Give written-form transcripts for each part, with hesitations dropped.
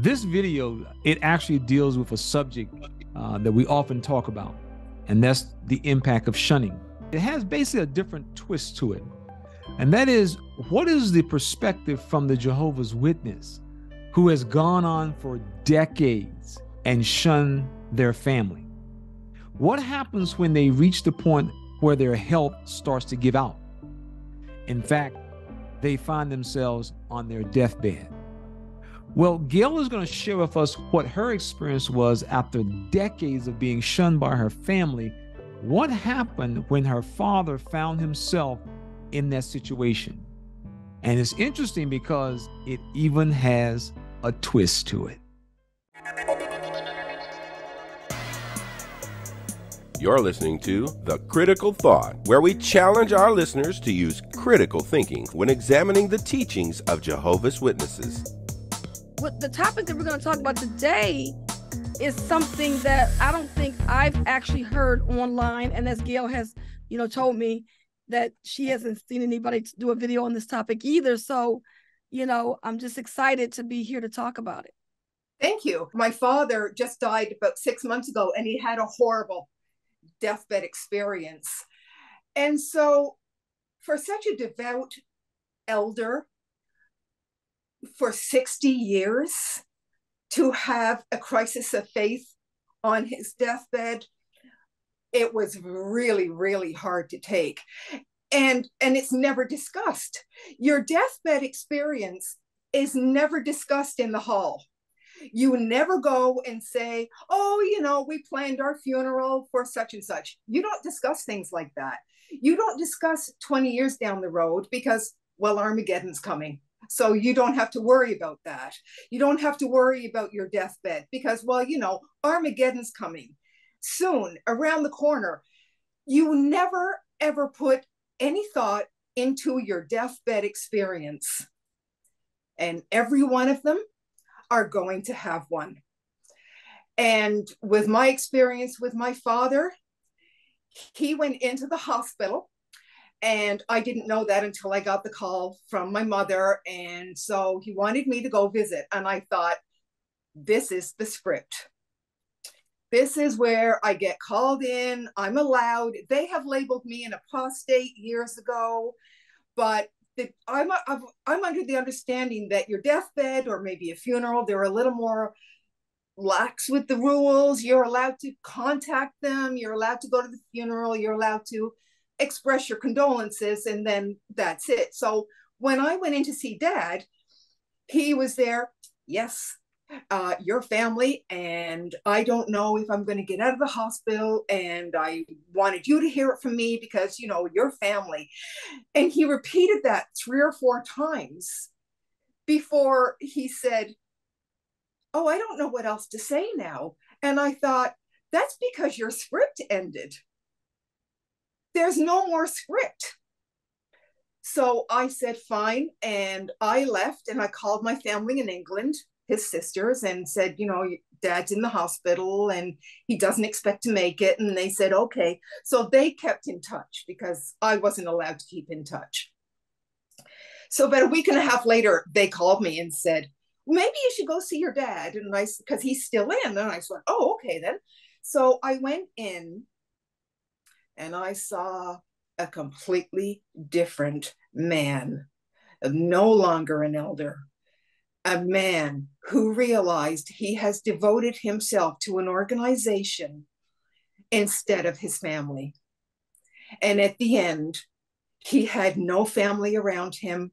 This video, it actually deals with a subject that we often talk about, and that's the impact of shunning. It has basically a different twist to it, and that is, what is the perspective from the Jehovah's Witness who has gone on for decades and shunned their family? What happens when they reach the point where their health starts to give out? In fact, they find themselves on their deathbed. Well, Gail is going to share with us what her experience was after decades of being shunned by her family. What happened when her father found himself in that situation? And it's interesting because it even has a twist to it. You're listening to The Critical Thought, where we challenge our listeners to use critical thinking when examining the teachings of Jehovah's Witnesses. What the topic that we're going to talk about today is something that I don't think I've actually heard online, and as Gail has, told me that she hasn't seen anybody do a video on this topic either. So, I'm just excited to be here to talk about it. Thank you. My father just died about 6 months ago, and he had a horrible deathbed experience. And so for such a devout elder for 60 years to have a crisis of faith on his deathbed, it was really, really hard to take. And it's never discussed. Your deathbed experience is never discussed in the hall. You never go and say, oh, we planned our funeral for such and such. You don't discuss things like that. You don't discuss 20 years down the road because, well, Armageddon's coming. So you don't have to worry about that. You don't have to worry about your deathbed because, well, Armageddon's coming soon, around the corner. You never, ever put any thought into your deathbed experience. And every one of them are going to have one. And with my experience with my father, he went into the hospital, and I didn't know that until I got the call from my mother. And so he wanted me to go visit. And I thought, this is the script. This is where I get called in. I'm allowed. They have labeled me an apostate years ago, but I'm under the understanding that your deathbed or maybe a funeral, they're a little more lax with the rules. You're allowed to contact them. You're allowed to go to the funeral. You're allowed to express your condolences, and then that's it. So when I went in to see Dad, he was there. Yes, your family, and I don't know if I'm going to get out of the hospital, and I wanted you to hear it from me because, your family. And he repeated that 3 or 4 times before he said, oh, I don't know what else to say now. And I thought, that's because your script ended. There's no more script. So I said, fine. And I left, and I called my family in England, his sisters, and said, Dad's in the hospital and he doesn't expect to make it. And they said, okay. So they kept in touch because I wasn't allowed to keep in touch. So about a week and a half later, they called me and said, maybe you should go see your dad. And I, because he's still in. And I said, oh, okay then. So I went in and I saw a completely different man, no longer an elder, a man who realized he has devoted himself to an organization instead of his family. And at the end, he had no family around him.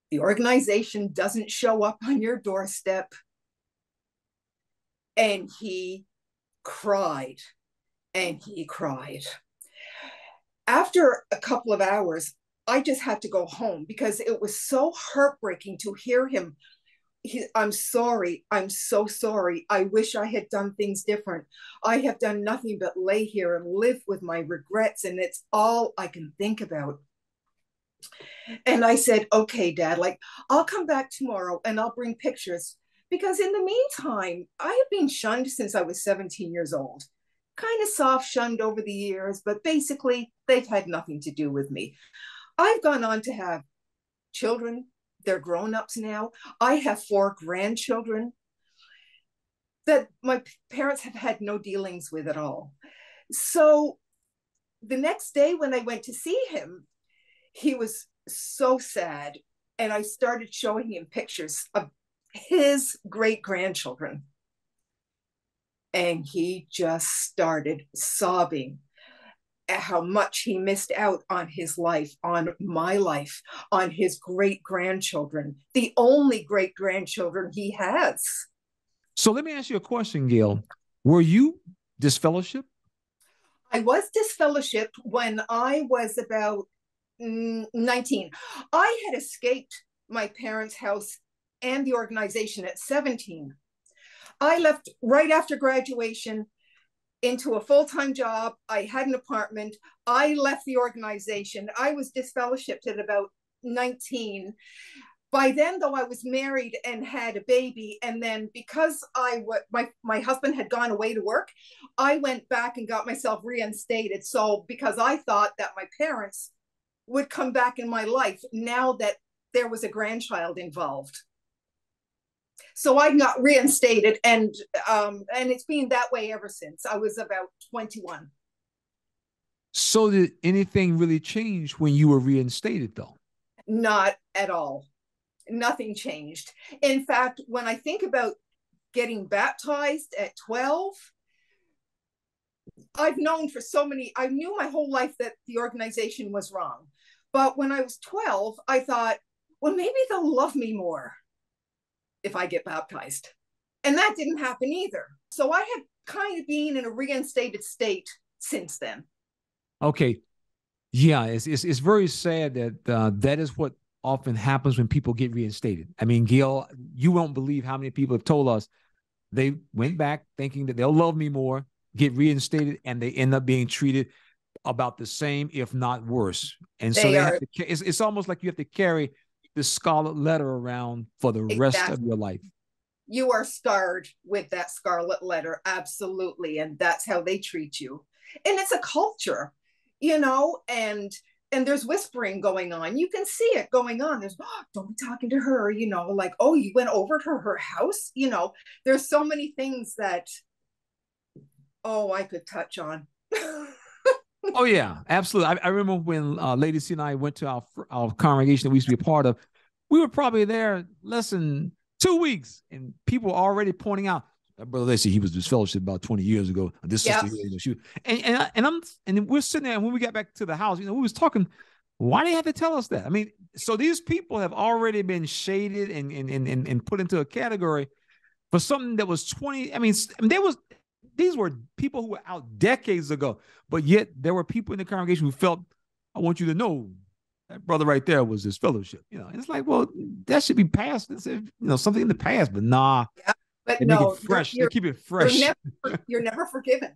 The organization doesn't show up on your doorstep. And he cried, and he cried. After a couple of hours, I just had to go home because it was so heartbreaking to hear him. I'm sorry. I'm so sorry. I wish I had done things different. I have done nothing but lay here and live with my regrets, and it's all I can think about. And I said, okay, Dad, I'll come back tomorrow and I'll bring pictures, because in the meantime, I have been shunned since I was 17 years old. Kind of soft shunned over the years, but basically they've had nothing to do with me. I've gone on to have children, They're grown-ups now. I have 4 grandchildren that my parents have had no dealings with at all. So the next day when I went to see him, he was so sad. And I started showing him pictures of his great-grandchildren. And he just started sobbing at how much he missed out on his life, on my life, on his great-grandchildren, the only great-grandchildren he has. So let me ask you a question, Gail. Were you disfellowshipped? I was disfellowshipped when I was about 19. I had escaped my parents' house and the organization at 17. I left right after graduation into a full-time job. I had an apartment. I left the organization. I was disfellowshipped at about 19. By then, though, I was married and had a baby. And then because my husband had gone away to work, I went back and got myself reinstated. So because I thought that my parents would come back in my life now that there was a grandchild involved. So I got reinstated, and it's been that way ever since. I was about 21. So did anything really change when you were reinstated, though? Not at all. Nothing changed. In fact, when I think about getting baptized at 12, I knew my whole life that the organization was wrong. But when I was 12, I thought, well, maybe they'll love me more if I get baptized. And that didn't happen either. So I have kind of been in a reinstated state since then. Okay. Yeah, it's very sad that that is what often happens when people get reinstated. I mean, Gail, you won't believe how many people have told us they went back thinking that they'll love me more, get reinstated, and they end up being treated about the same, if not worse. And so it's almost like you have to carry the scarlet letter around for the rest of your life. You are scarred with that scarlet letter, absolutely, and that's how they treat you. And it's a culture, and there's whispering going on. You can see it going on. There's, don't be talking to her, like, oh, you went over to her house. There's so many things that, I could touch on. Oh, yeah, absolutely. I remember when Lady C and I went to our congregation that we used to be a part of. We were probably there less than 2 weeks, and people were already pointing out, Brother Lacey, he was disfellowshipped about 20 years ago. This sister, and we're sitting there, and when we got back to the house, we was talking, why do you have to tell us that? I mean, so these people have already been shaded and put into a category for something that was 20. These were people who were out decades ago, but yet there were people in the congregation who felt, I want you to know that brother right there was disfellowship. It's like, well, that should be past. It's, something in the past, but nah. Yeah, but they make it fresh. They keep it fresh. You're never forgiven.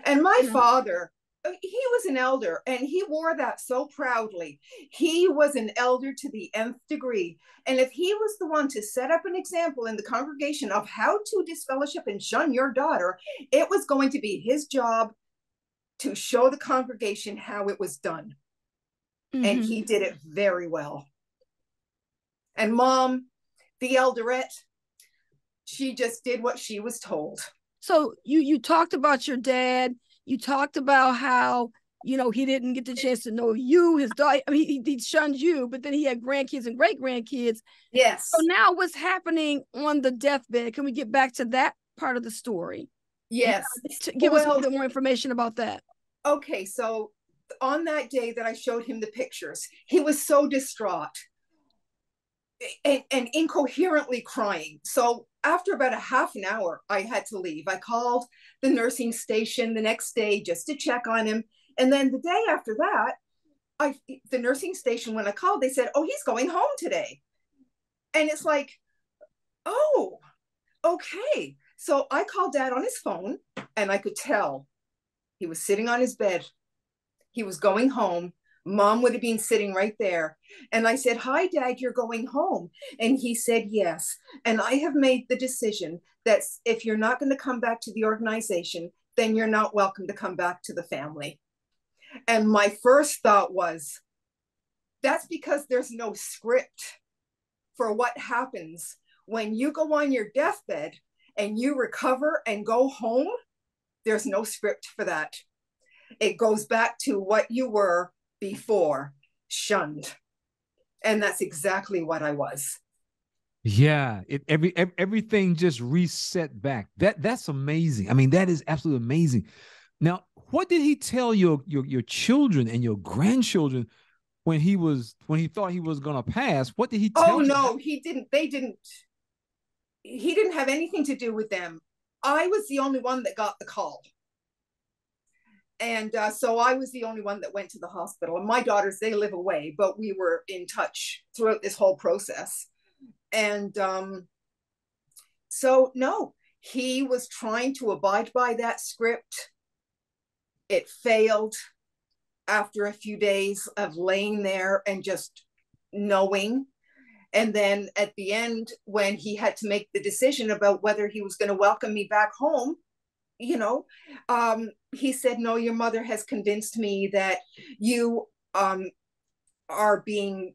And my father, he was an elder, and he wore that so proudly. He was an elder to the nth degree. And if he was the one to set up an example in the congregation of how to disfellowship and shun your daughter, it was going to be his job to show the congregation how it was done. Mm-hmm. And he did it very well. And Mom, the elderette, she just did what she was told. So you talked about your dad. You talked about how, he didn't get the chance to know you, his daughter. I mean, he shunned you, but then he had grandkids and great-grandkids. Yes. So now what's happening on the deathbed? Can we get back to that part of the story? Yes. Give us a little bit more information about that. Okay, so on that day that I showed him the pictures, he was so distraught and incoherently crying. So after about a half an hour, I had to leave. I called the nursing station the next day just to check on him. And then the day after that, the nursing station, when I called, they said, oh, he's going home today. And it's like, oh, okay. So I called Dad on his phone, and I could tell he was sitting on his bed. He was going home. Mom would have been sitting right there. And I said, hi, Dad, you're going home. And he said, yes. And I have made the decision that if you're not going to come back to the organization, then you're not welcome to come back to the family. And my first thought was, that's because there's no script. for what happens when you go on your deathbed and you recover and go home. There's no script for that. It goes back to what you were before, shunned. And that's exactly what I was. Yeah, everything just reset back. That's amazing. I mean, that is absolutely amazing. Now, what did he tell your children and your grandchildren when he thought he was gonna pass? What did he tell them? No, he didn't. He didn't have anything to do with them. I was the only one that got the call. And so I was the only one that went to the hospital. And my daughters, they live away, but we were in touch throughout this whole process. And so, no, he was trying to abide by that script. It failed after a few days of laying there and just knowing. And then at the end, when he had to make the decision about whether he was going to welcome me back home, he said, no, your mother has convinced me that you are being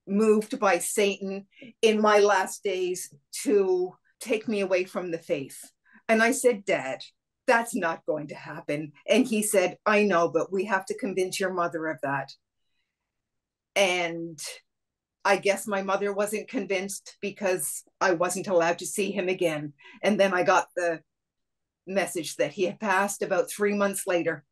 moved by Satan in my last days to take me away from the faith. And I said, Dad, that's not going to happen. And he said, I know, but we have to convince your mother of that. And I guess my mother wasn't convinced because I wasn't allowed to see him again. And then I got the message that he had passed about 3 months later.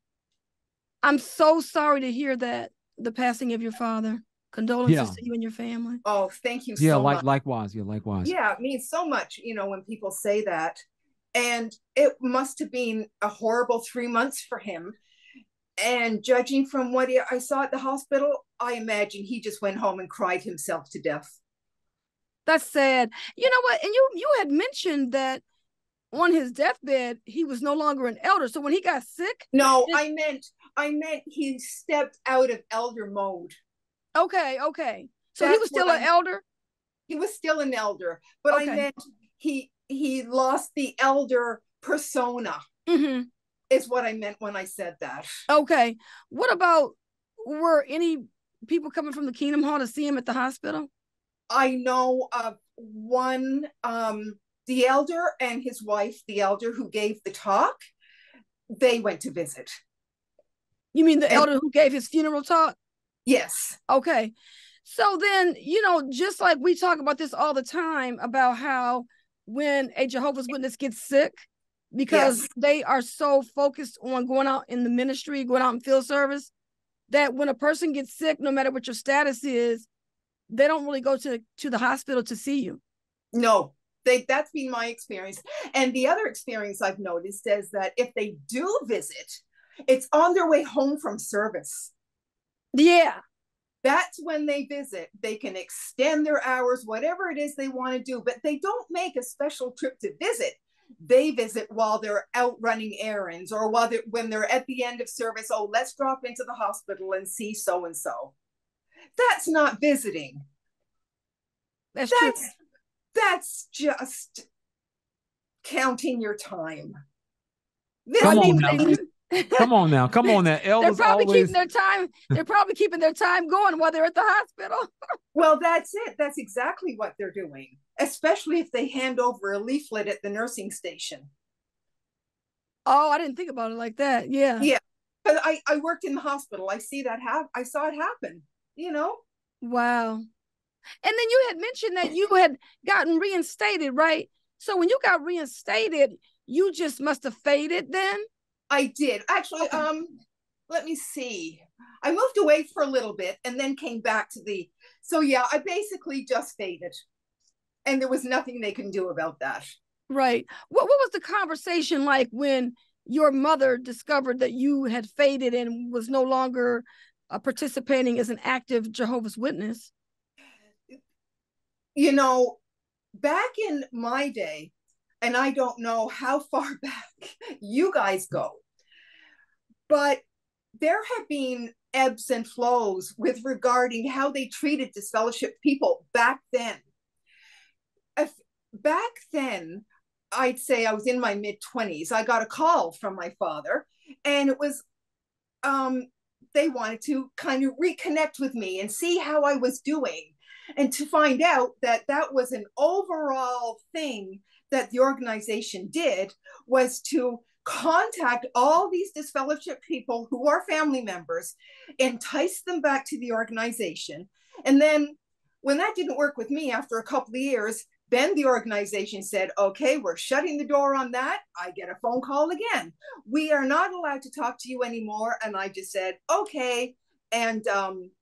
I'm so sorry to hear that, the passing of your father. Condolences to you and your family. Oh, thank you so much. Likewise. Yeah, likewise. Yeah, it means so much, when people say that. And it must have been a horrible 3 months for him. And judging from what I saw at the hospital, I imagine he just went home and cried himself to death. That's sad. You know what? And you had mentioned that on his deathbed, he was no longer an elder. So when he got sick? No, I meant he stepped out of elder mode. Okay. So he was still an elder? He was still an elder, but I meant he lost the elder persona. Mm-hmm. Is what I meant when I said that. Okay. What about, were any people coming from the Kingdom Hall to see him at the hospital? I know of one, the elder and his wife, the elder who gave the talk, they went to visit. You mean the elder who gave his funeral talk? Yes. Okay. So then, just like we talk about this all the time about how when a Jehovah's Witness gets sick, because they are so focused on going out in the ministry, going out in field service, that when a person gets sick, no matter what your status is, they don't really go to the hospital to see you. No, that's been my experience. And the other experience I've noticed is that if they do visit, it's on their way home from service. Yeah. That's when they visit. They can extend their hours, whatever it is they want to do, but they don't make a special trip to visit. They visit while they're out running errands, or when they're at the end of service. Oh, let's drop into the hospital and see so-and-so. That's not visiting. That's true. That's just counting your time. Come on now. Elders they're probably keeping their time. They're probably keeping their time going while they're at the hospital. Well, that's it. That's exactly what they're doing, especially if they hand over a leaflet at the nursing station. Oh, I didn't think about it like that. Yeah. Yeah. But I worked in the hospital. I saw it happen, Wow. And then you had mentioned that you had gotten reinstated, right? So when you got reinstated, you just must have faded then? I did. Actually, let me see. I moved away for a little bit and then came back so yeah, I basically just faded. And there was nothing they can do about that. Right. What was the conversation like when your mother discovered that you had faded and was no longer participating as an active Jehovah's Witness? Back in my day, and I don't know how far back you guys go, but there have been ebbs and flows with regarding how they treated disfellowshipped people back then. Back then, I'd say I was in my mid-20s. I got a call from my father, and it was, they wanted to kind of reconnect with me and see how I was doing. And to find out that that was an overall thing that the organization did was to contact all these disfellowship people who are family members, entice them back to the organization. And then when that didn't work with me after a couple of years, then the organization said, okay, we're shutting the door on that. I get a phone call again. We are not allowed to talk to you anymore. And I just said, okay. And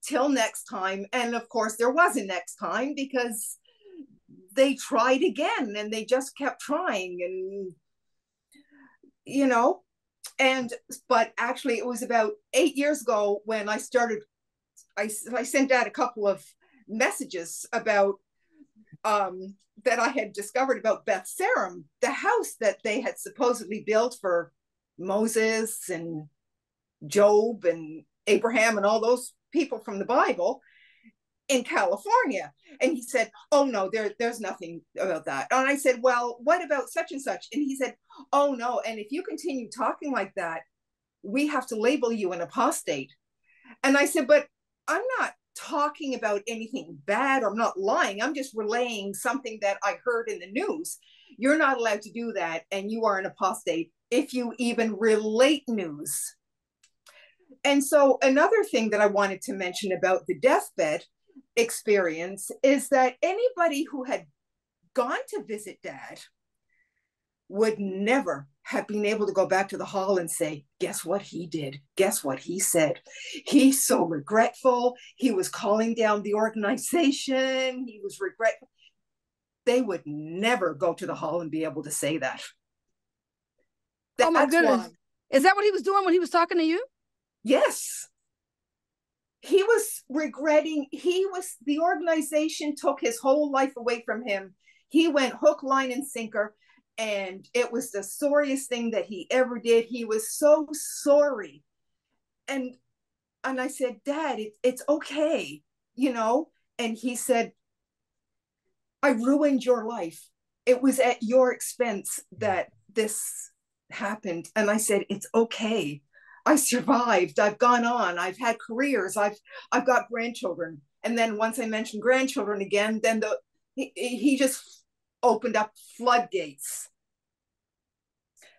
till next time. And of course, there was a next time because they tried again and they just kept trying. And, you know, but actually it was about 8 years ago when I started, I sent out a couple of messages about that I had discovered about Beth Sarum, the house that they had supposedly built for Moses and Job and Abraham and all those people from the Bible in California. And he said, oh no, there's nothing about that. And I said, well, what about such and such? And he said, oh no, and if you continue talking like that, we have to label you an apostate. And I said, but I'm not talking about anything bad, or I'm not lying. I'm just relaying something that I heard in the news. You're not allowed to do that, and you are an apostate if you even relate news. And so another thing that I wanted to mention about the deathbed experience is that anybody who had gone to visit Dad would never have been able to go back to the hall and say, guess what he did? Guess what he said? He's so regretful. He was calling down the organization. He was regretful. They would never go to the hall and be able to say that. Oh my goodness. Is that what he was doing when he was talking to you? Yes. He was regretting. The organization took his whole life away from him. He went hook, line, and sinker. And it was the sorriest thing that he ever did. He was so sorry. And I said, Dad, it's okay, you know? And he said, I ruined your life. It was at your expense that this happened. And I said, it's okay. I survived. I've gone on. I've had careers. I've got grandchildren. And then once I mentioned grandchildren again, then he just opened up floodgates.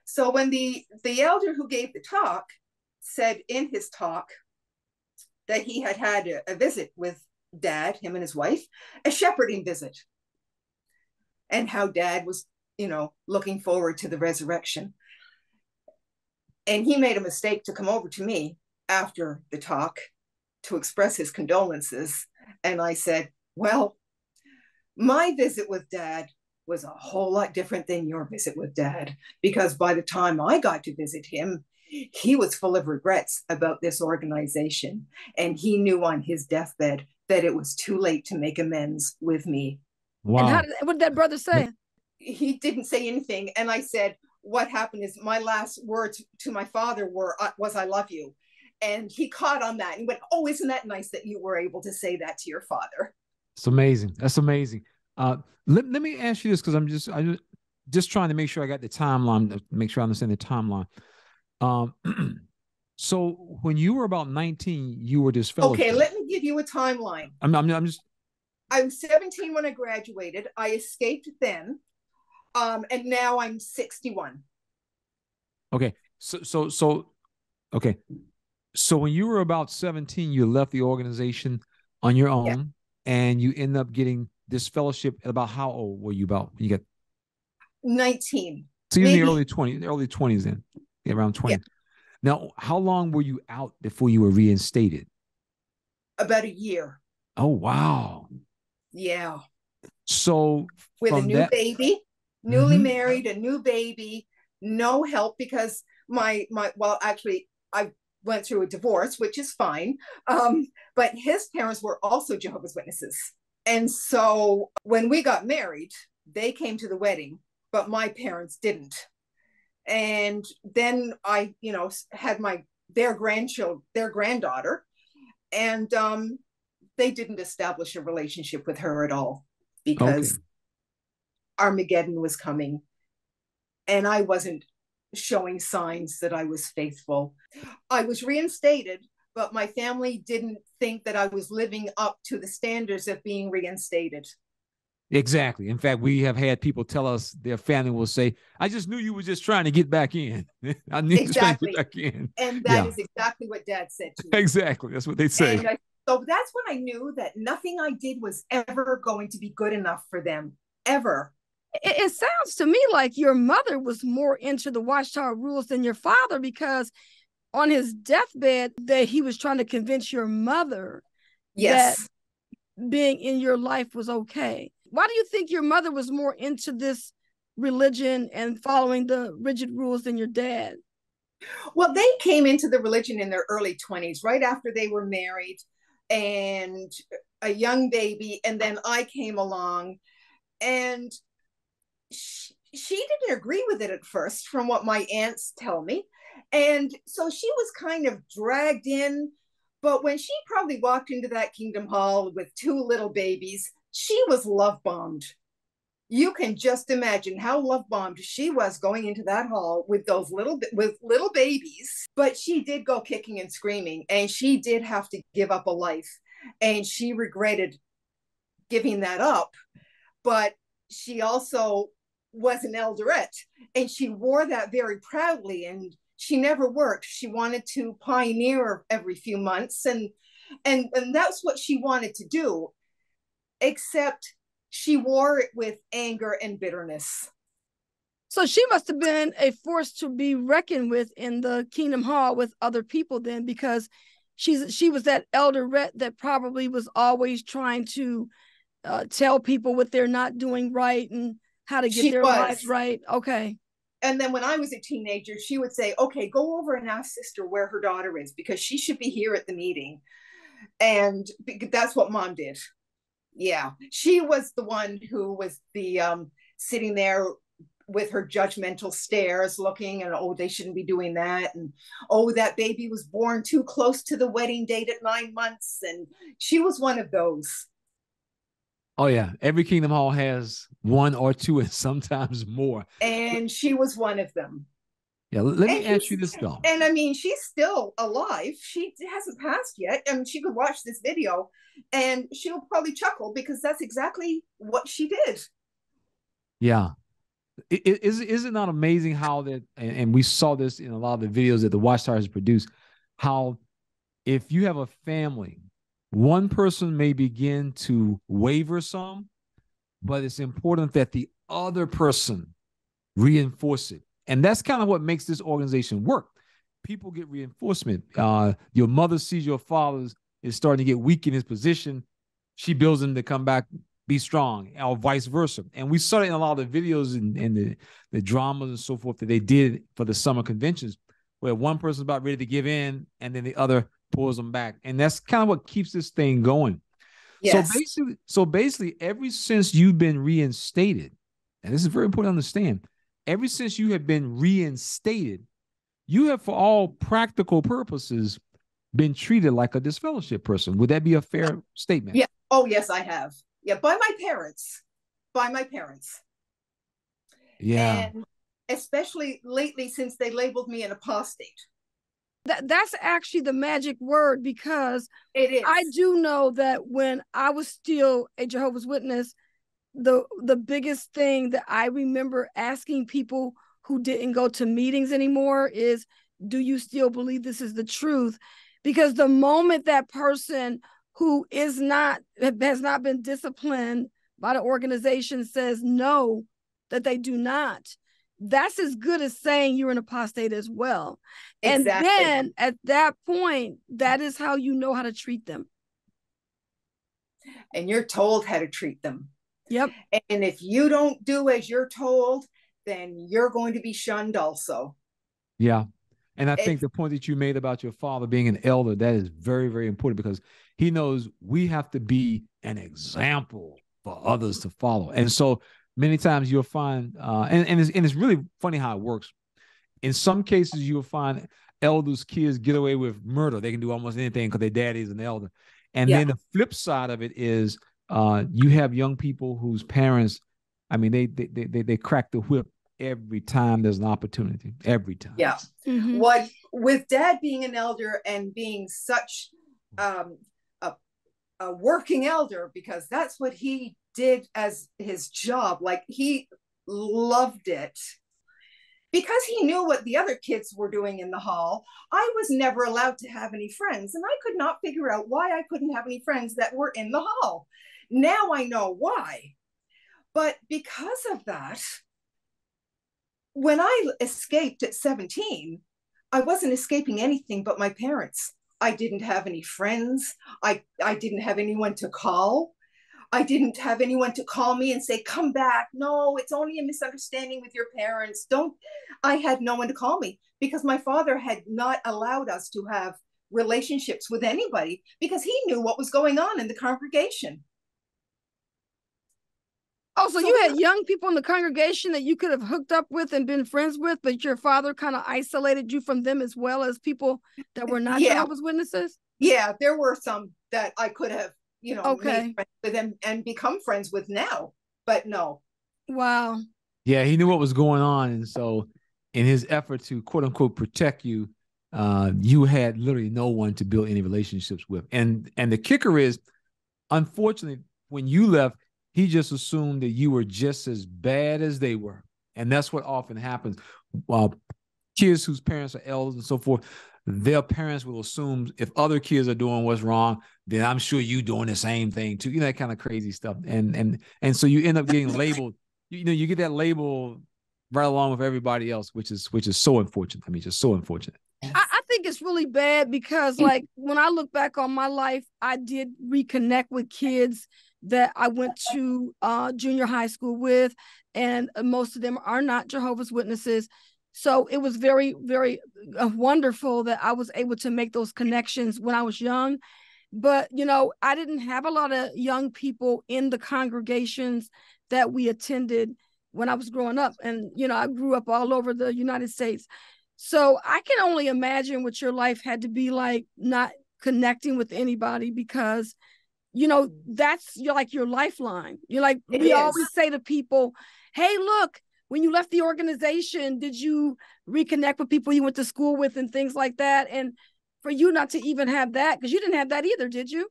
So when the elder who gave the talk said in his talk that he had a visit with Dad, him and his wife, a shepherding visit, and how Dad was, looking forward to the resurrection. And he made a mistake to come over to me after the talk to express his condolences. And I said, well, my visit with Dad was a whole lot different than your visit with Dad, because by the time I got to visit him, he was full of regrets about this organization. And he knew on his deathbed that it was too late to make amends with me. Wow. And what did that brother say? He didn't say anything. And I said, what happened is my last words to my father was, I love you. And he caught on that and went, oh, isn't that nice that you were able to say that to your father? It's amazing. That's amazing. Let me ask you this, because I'm just trying to make sure I got the timeline, make sure I understand the timeline. So when you were about 19, you were disfellowshipped. Okay, let me give you a timeline. I was 17 when I graduated. I escaped then, and now I'm 61. Okay, okay. So when you were about 17, you left the organization on your own, yeah, and you end up getting this fellowship. About how old were you about when you got 19? So you're in the early 20s then, yeah, around 20. Yeah. Now, how long were you out before you were reinstated? About a year. Oh, wow. Yeah. So with a new baby, newly married, a new baby, no help, because actually I went through a divorce, which is fine. But his parents were also Jehovah's Witnesses. And so when we got married, they came to the wedding, but my parents didn't. And then I, had their granddaughter, and they didn't establish a relationship with her at all, because Armageddon was coming and I wasn't showing signs that I was faithful. I was reinstated, but my family didn't think that I was living up to the standards of being reinstated. Exactly. In fact, we have had people tell us their family will say, I just knew you were just trying to get back in. I knew you were trying to get back in. And that is exactly what Dad said to me. Exactly. That's what they say. So that's when I knew that nothing I did was ever going to be good enough for them, ever. It sounds to me like your mother was more into the Watchtower rules than your father, because on his deathbed that he was trying to convince your mother that being in your life was okay. Why do you think your mother was more into this religion and following the rigid rules than your dad? Well, they came into the religion in their early 20s, right after they were married and a young baby. And then I came along, and she didn't agree with it at first, from what my aunts tell me. And so she was kind of dragged in. But when she probably walked into that Kingdom Hall with two little babies, she was love bombed. You can just imagine how love bombed she was going into that hall with those little babies. But she did go kicking and screaming, and she did have to give up a life, and she regretted giving that up. But she also was an elderette, and she wore that very proudly, and she never worked. She wanted to pioneer every few months, and that's what she wanted to do, except she wore it with anger and bitterness. So she must have been a force to be reckoned with in the Kingdom Hall with other people then, because she was that elderette that probably was always trying to tell people what they're not doing right and how to get their lives right. Okay. And then when I was a teenager, she would say, okay, go over and ask sister where her daughter is, because she should be here at the meeting. And that's what Mom did. Yeah, she was the one who was the sitting there with her judgmental stares looking, and oh, they shouldn't be doing that, and oh, that baby was born too close to the wedding date at 9 months. And she was one of those. Oh yeah, every Kingdom Hall has one or two and sometimes more. And she was one of them. Yeah, let me ask you this though. And I mean, she's still alive. She hasn't passed yet. And she could watch this video and she'll probably chuckle, because that's exactly what she did. Yeah. Is it not amazing how that, and we saw this in a lot of the videos that the Watchtower has produced, how if you have a family, one person may begin to waver some, but it's important that the other person reinforce it. And that's kind of what makes this organization work. People get reinforcement. Your mother sees your father is starting to get weak in his position. She builds him to come back, be strong, or vice versa. And we saw it in a lot of the videos and the dramas and so forth that they did for the summer conventions, where one person's about ready to give in and then the other pulls them back. And that's kind of what keeps this thing going. Yes. So basically, ever since you've been reinstated, and this is very important to understand, ever since you have been reinstated, you have, for all practical purposes, been treated like a disfellowship person. Would that be a fair statement? Yeah. Oh, yes, I have. Yeah, by my parents. Yeah. And especially lately, since they labeled me an apostate. That's actually the magic word, because it is. I do know that when I was still a Jehovah's Witness, the biggest thing that I remember asking people who didn't go to meetings anymore is, do you still believe this is the truth? Because the moment that person who has not been disciplined by the organization says no, that they do not, that's as good as saying you're an apostate as well. Exactly. And then at that point, that is how you know how to treat them. And you're told how to treat them. Yep. And if you don't do as you're told, then you're going to be shunned also. Yeah. And I think the point that you made about your father being an elder, that is very, very important, because he knows we have to be an example for others to follow. And so many times you'll find, and it's really funny how it works. In some cases, you'll find elders' kids get away with murder. They can do almost anything because their daddy is an elder. And then the flip side of it is you have young people whose parents, I mean, they crack the whip every time there's an opportunity, every time. Yeah. Mhm. What with Dad being an elder and being such a working elder, because that's what he did as his job. Like, he loved it. Because he knew what the other kids were doing in the hall, I was never allowed to have any friends. And I could not figure out why I couldn't have any friends that were in the hall. Now I know why. But because of that, when I escaped at 17, I wasn't escaping anything but my parents. I didn't have any friends. I didn't have anyone to call. I didn't have anyone to call me and say, come back. No, it's only a misunderstanding with your parents. I had no one to call me because my father had not allowed us to have relationships with anybody because he knew what was going on in the congregation. Oh, so you had young people in the congregation that you could have hooked up with and been friends with, but your father kind of isolated you from them as well as people that were not Jehovah's Witnesses? Yeah, there were some that I could have, made Okay. friends with them and become friends with now, but no. Wow. Yeah, he knew what was going on. And so in his effort to quote unquote protect you, you had literally no one to build any relationships with. And the kicker is, unfortunately, when you left, he just assumed that you were just as bad as they were. And that's what often happens. Kids whose parents are elders and so forth, their parents will assume if other kids are doing what's wrong, then I'm sure you're doing the same thing too. That kind of crazy stuff. And so you end up getting labeled, you get that label right along with everybody else, which is so unfortunate. I mean, just so unfortunate. I think it's really bad because, like, when I look back on my life, I did reconnect with kids that I went to junior high school with, and most of them are not Jehovah's Witnesses. So it was very, very wonderful that I was able to make those connections when I was young. But, I didn't have a lot of young people in the congregations that we attended when I was growing up. And, I grew up all over the United States. So I can only imagine what your life had to be like, not connecting with anybody, because, that's your lifeline. We always say to people, hey, look, when you left the organization, did you reconnect with people you went to school with and things like that? And for you not to even have that, because you didn't have that either, did you?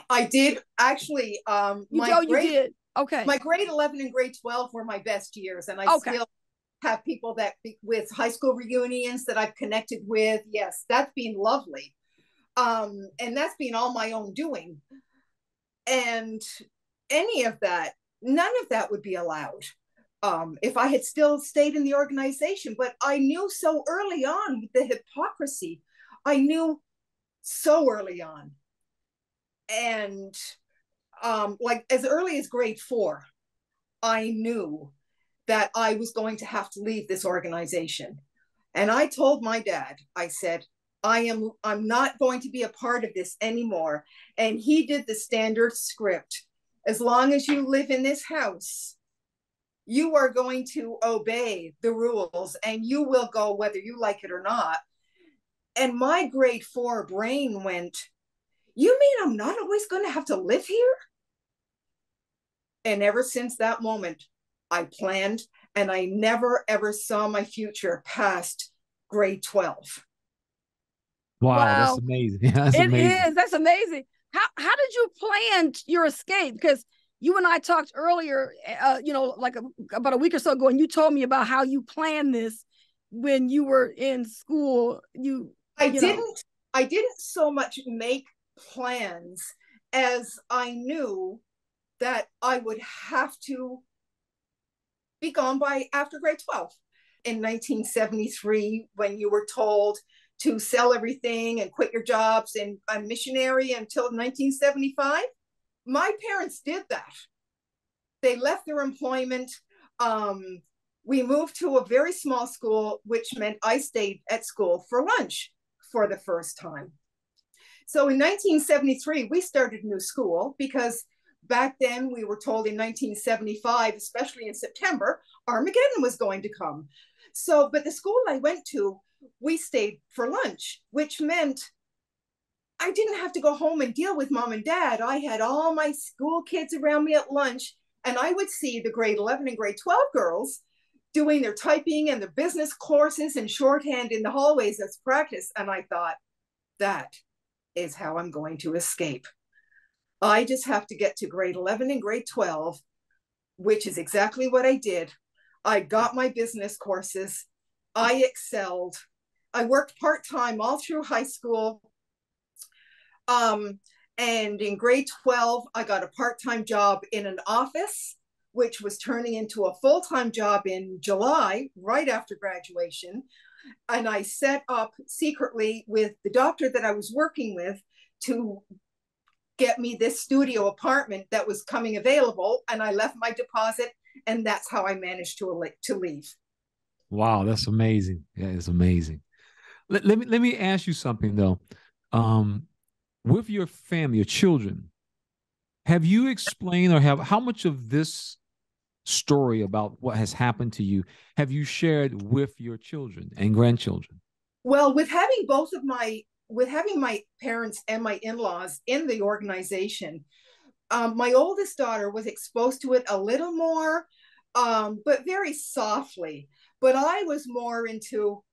I did actually. You did. Okay. My grade 11 and grade 12 were my best years, and I still have people that with high school reunions that I've connected with. Yes, that's been lovely. And that's been all my own doing. And none of that would be allowed if I had still stayed in the organization. But I knew so early on the hypocrisy. I knew so early on. And like as early as grade 4, I knew that I was going to have to leave this organization. And I told my dad, I said, I'm not going to be a part of this anymore. And he did the standard script. As long as you live in this house, you are going to obey the rules and you will go whether you like it or not. And my grade 4 brain went, you mean I'm not always going to have to live here? And ever since that moment, I planned, and I never, ever saw my future past grade 12. Wow. That's amazing. That's amazing. It is. That's amazing. How did you plan your escape? Because you and I talked earlier, about a week or so ago, and you told me about how you planned this when you were in school. I didn't so much make plans as I knew that I would have to be gone by after grade 12. In 1973, when you were told to sell everything and quit your jobs and a missionary until 1975, my parents did that. They left their employment. We moved to a very small school, which meant I stayed at school for lunch for the first time. So in 1973, we started a new school because back then we were told in 1975, especially in September, Armageddon was going to come. So, but the school I went to, we stayed for lunch, which meant I didn't have to go home and deal with mom and dad. I had all my school kids around me at lunch, and I would see the grade 11 and grade 12 girls doing their typing and their business courses and shorthand in the hallways as practice. And I thought, that is how I'm going to escape. I just have to get to grade 11 and grade 12, which is exactly what I did. I got my business courses. I excelled. I worked part-time all through high school. And in grade 12, I got a part-time job in an office, which was turning into a full-time job in July, right after graduation. And I set up secretly with the doctor that I was working with to get me this studio apartment that was coming available. And I left my deposit, and that's how I managed to leave. Wow, that's amazing. Yeah, it's amazing. Let me ask you something though. With your family, your children, have you explained or how much of this story about what has happened to you have you shared with your children and grandchildren? Well, with having my parents and my in-laws in the organization, my oldest daughter was exposed to it a little more, but very softly. But I was more into,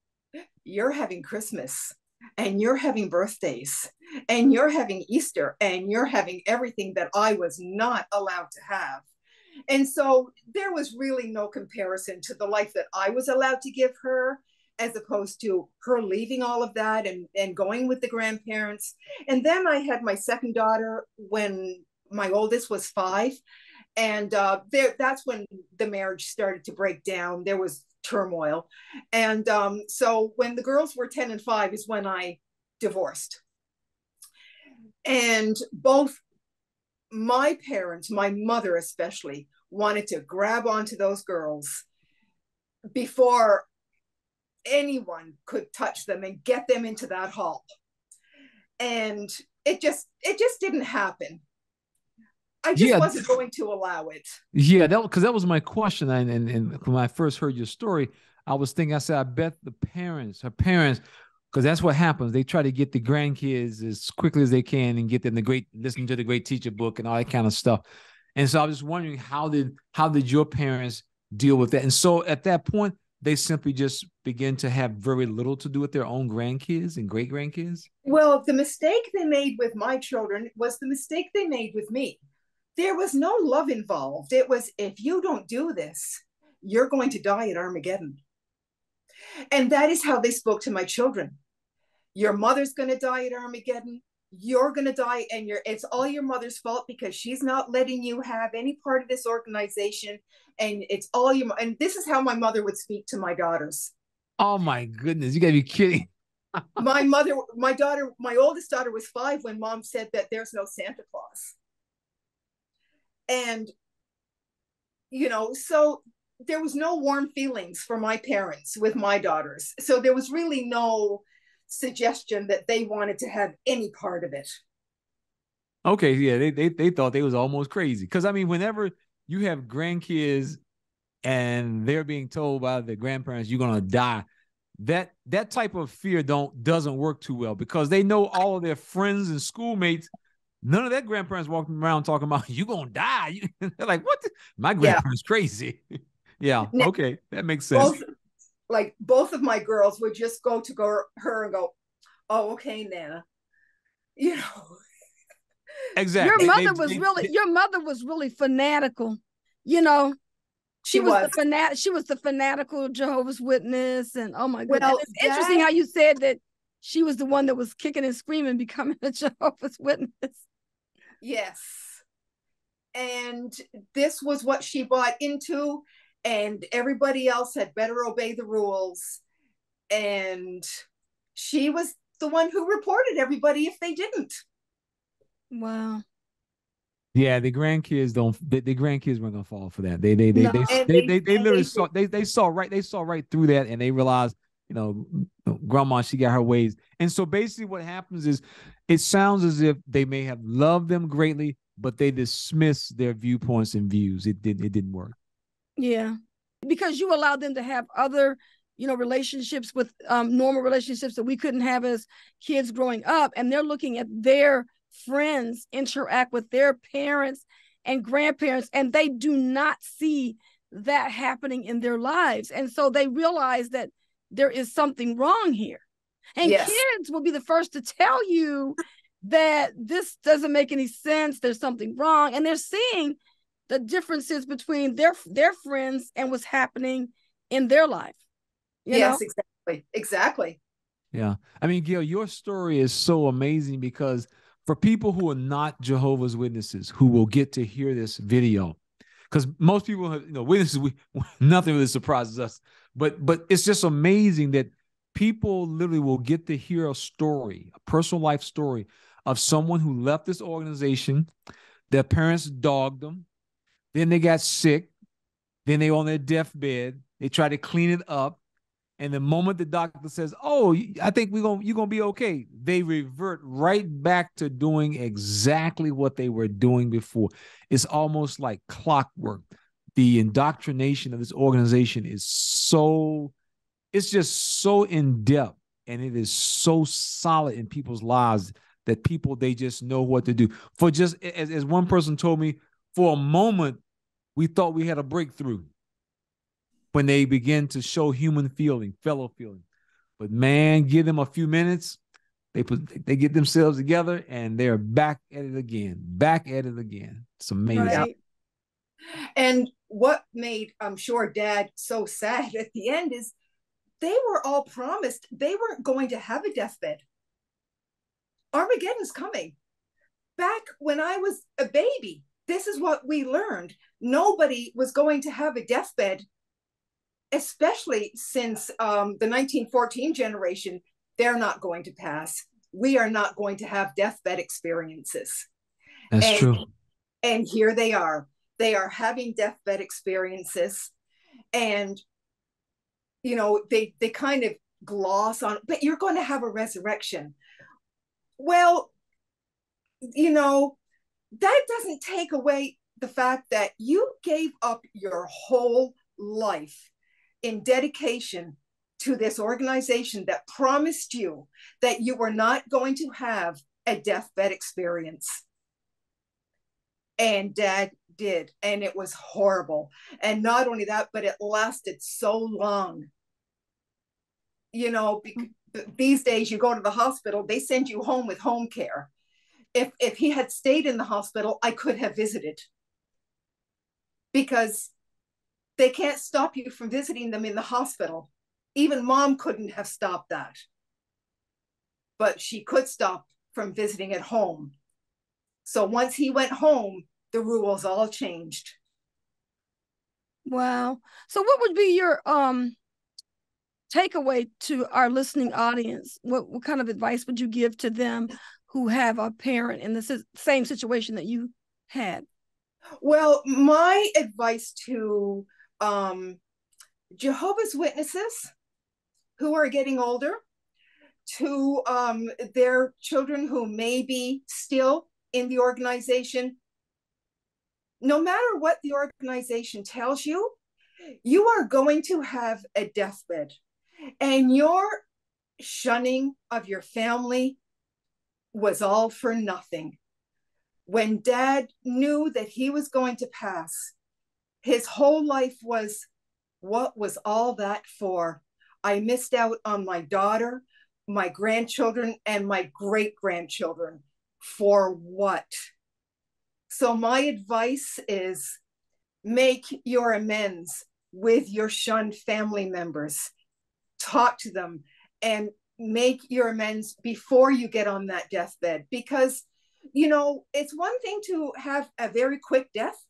you're having Christmas and you're having birthdays and you're having Easter and you're having everything that I was not allowed to have. And so there was really no comparison to the life that I was allowed to give her, as opposed to her leaving all of that and going with the grandparents. And then I had my second daughter when my oldest was 5. And that's when the marriage started to break down. There was turmoil. And so when the girls were 10 and 5 is when I divorced. And both my parents, my mother especially, wanted to grab onto those girls before anyone could touch them and get them into that hall. And it just didn't happen. I just wasn't going to allow it. Yeah, because that was my question. And when I first heard your story, I was thinking, I said, I bet her parents, because that's what happens. They try to get the grandkids as quickly as they can and get them listen to the great teacher book and all that kind of stuff. And so I was just wondering, how did your parents deal with that? And so at that point, they simply just begin to have very little to do with their own grandkids and great grandkids? Well, the mistake they made with my children was the mistake they made with me. There was no love involved. It was, if you don't do this, you're going to die at Armageddon. And that is how they spoke to my children. Your mother's going to die at Armageddon. You're going to die, and it's all your mother's fault because she's not letting you have any part of this organization. And it's all and this is how my mother would speak to my daughters. Oh my goodness, you gotta be kidding. My oldest daughter was 5 when mom said that there's no Santa Claus. And, so there was no warm feelings for my parents with my daughters. So there was really no suggestion that they wanted to have any part of it. Okay, yeah, they thought they was almost crazy. Because, I mean, whenever you have grandkids and they're being told by the grandparents you're going to die, that type of fear doesn't work too well, because they know all of their friends and schoolmates. None of their grandparents walking around talking about you gonna die. They're like, what? My grandparents crazy. Yeah, now, okay, that makes sense. Both of my girls would just go to her and go, "Oh, okay, Nana." Exactly. Your mother was really fanatical. She was the fanatical Jehovah's Witness, and oh my goodness, it's interesting how you said that she was the one that was kicking and screaming, becoming a Jehovah's Witness. Yes. And this was what she bought into, and everybody else had better obey the rules. And she was the one who reported everybody if they didn't. Wow. Yeah, the grandkids weren't gonna fall for that. They literally saw right through that, and they realized, grandma, she got her ways. And so basically what happens is, it sounds as if they may have loved them greatly, but they dismiss their viewpoints and views. It didn't work. Yeah, because you allowed them to have other, relationships with normal relationships that we couldn't have as kids growing up. And they're looking at their friends interact with their parents and grandparents, and they do not see that happening in their lives. And so they realize that there is something wrong here. And Yes. kids will be the first to tell you that this doesn't make any sense. There's something wrong. And they're seeing the differences between their friends and what's happening in their life. Yes, exactly. Exactly. Yeah. I mean, Gail, your story is so amazing because for people who are not Jehovah's Witnesses who will get to hear this video, because most people have, witnesses, nothing really surprises us, but it's just amazing that people literally will get to hear a story, a personal life story of someone who left this organization. Their parents dogged them. Then they got sick. Then they on their deathbed. They try to clean it up. And the moment the doctor says, "Oh, I think you're gonna be okay," they revert right back to doing exactly what they were doing before. It's almost like clockwork. The indoctrination of this organization is it's just so in depth, and it is so solid in people's lives that they just know what to do. For just as one person told me, for a moment, we thought we had a breakthrough when they begin to show human feeling, fellow feeling. But man, give them a few minutes, they get themselves together and they're back at it again. It's amazing. Right. And what made, I'm sure, Dad so sad at the end is they were all promised they weren't going to have a deathbed. Armageddon's coming. Back when I was a baby, this is what we learned. Nobody was going to have a deathbed, especially since the 1914 generation. They're not going to pass. We are not going to have deathbed experiences. That's true. And here they are. They are having deathbed experiences. And, they kind of gloss on, but you're going to have a resurrection. Well, that doesn't take away the fact that you gave up your whole life in dedication to this organization that promised you that you were not going to have a deathbed experience. And Dad did, and it was horrible. And not only that, but it lasted so long. These days you go to the hospital, they send you home with home care. If he had stayed in the hospital, I could have visited, because they can't stop you from visiting them in the hospital. Even Mom couldn't have stopped that, but she could stop from visiting at home. So once he went home, the rules all changed. Wow. So what would be your takeaway to our listening audience? What kind of advice would you give to them who have a parent in the same situation that you had? Well, my advice to Jehovah's Witnesses who are getting older, to their children who may be still in the organization, no matter what the organization tells you, you are going to have a deathbed. And your shunning of your family was all for nothing. When Dad knew that he was going to pass, his whole life was, what was all that for? I missed out on my daughter, my grandchildren, and my great-grandchildren. For what? So my advice is, make your amends with your shunned family members. Talk to them and make your amends before you get on that deathbed. Because, it's one thing to have a very quick death,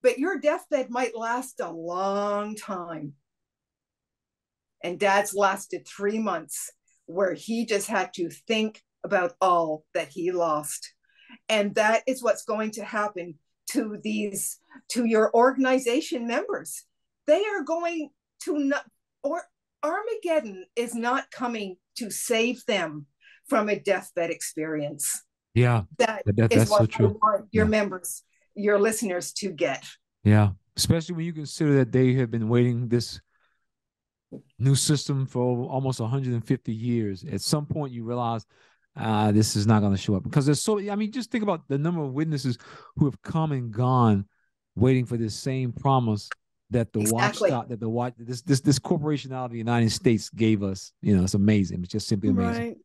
but your deathbed might last a long time. And Dad's lasted 3 months, where he just had to think about all that he lost. And that is what's going to happen to your organization members. They are going to Armageddon is not coming to save them from a deathbed experience. Yeah. That's what so true. I want your members, your listeners, to get. Yeah. Especially when you consider that they have been waiting this new system for almost 150 years. At some point you realize this is not going to show up, because just think about the number of witnesses who have come and gone waiting for this same promise, that the Exactly. watchdog that the watch this corporation out of the United States gave us. It's amazing. It's just simply amazing. Right.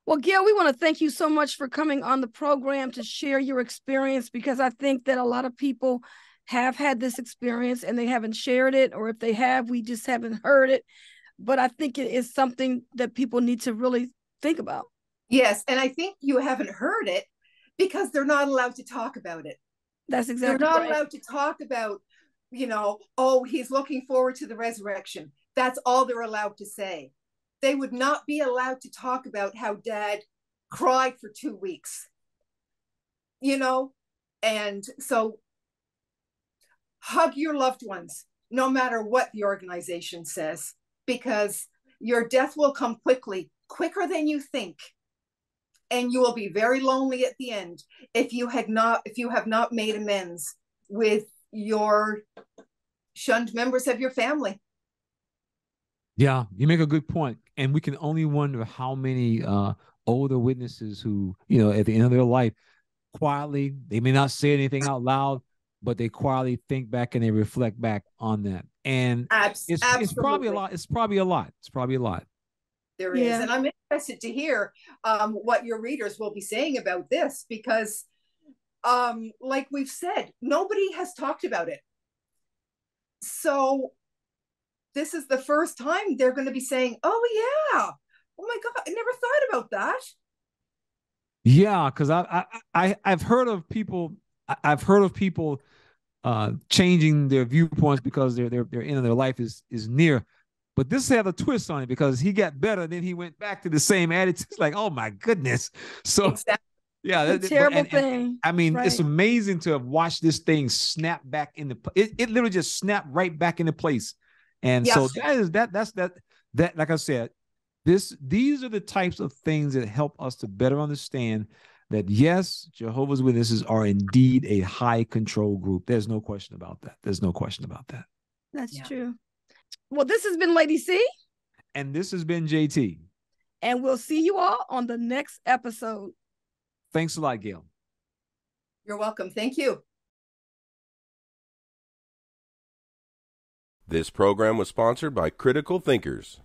Well, Gail, we want to thank you so much for coming on the program to share your experience, because I think that a lot of people have had this experience and they haven't shared it, or if they have, we just haven't heard it. But I think it is something that people need to really think about. Yes, and I think you haven't heard it because they're not allowed to talk about it. That's exactly They're not right. allowed to talk about, oh, he's looking forward to the resurrection. That's all they're allowed to say. They would not be allowed to talk about how Dad cried for 2 weeks. And so hug your loved ones, no matter what the organization says, because your death will come quickly, quicker than you think. And you will be very lonely at the end if you have not made amends with your shunned members of your family. Yeah, you make a good point. And we can only wonder how many older witnesses who, at the end of their life, quietly, they may not say anything out loud, but they quietly think back and they reflect back on that. And it's probably a lot. It's probably a lot. There is. And I'm interested to hear what your readers will be saying about this, because like we've said, nobody has talked about it. So this is the first time they're going to be saying, oh yeah, oh my God, I never thought about that. Yeah, because I've heard of people. I've heard of people changing their viewpoints because their end of their life is near. But this had a twist on it because he got better, then he went back to the same attitude. It's like, oh my goodness. So exactly. Yeah, it's a terrible thing. I mean, It's amazing to have watched this thing snap back into it literally just snapped right back into place. And so that's like I said, these are the types of things that help us to better understand that, yes, Jehovah's Witnesses are indeed a high control group. There's no question about that. That's true. Well, this has been Lady C. And this has been JT. And we'll see you all on the next episode. Thanks a lot, Gail. You're welcome. Thank you. This program was sponsored by Critical Thinkers.